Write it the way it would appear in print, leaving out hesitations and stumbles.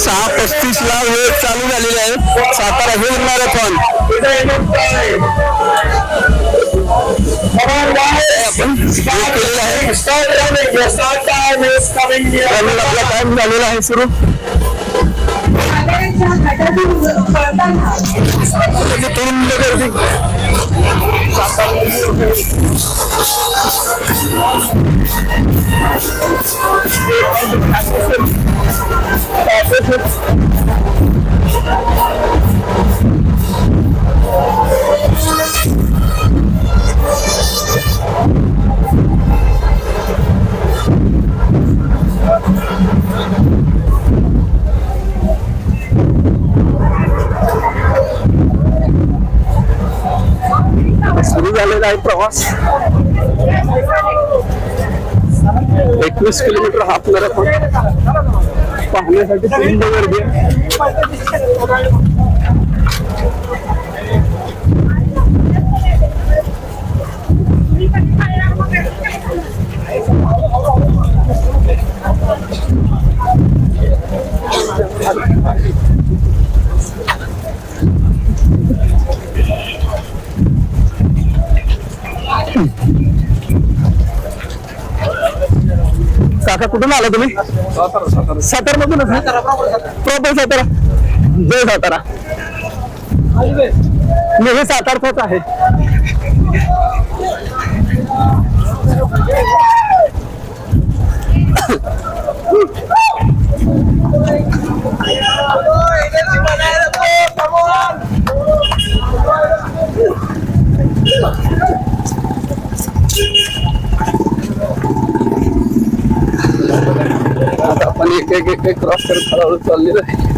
6:35 ला वेळ चालू झालेली आहे सातारा हे मॅरेथॉन आपण केलेला आहे आपला टाइम झालेला आहे सुरू सुरू झालेला आहे प्रवास 21 किलोमीटर हाफ मॅरेथॉन पाहण्यासाठी पूर्ण गर्दी काका कुठून आला तुम्ही सातारा मधून प्रॉपर सातारा जय सातारा मी हे सातारचाच आहे आता आपण एक क्रॉस करत हळूहळू चाललेलं आहे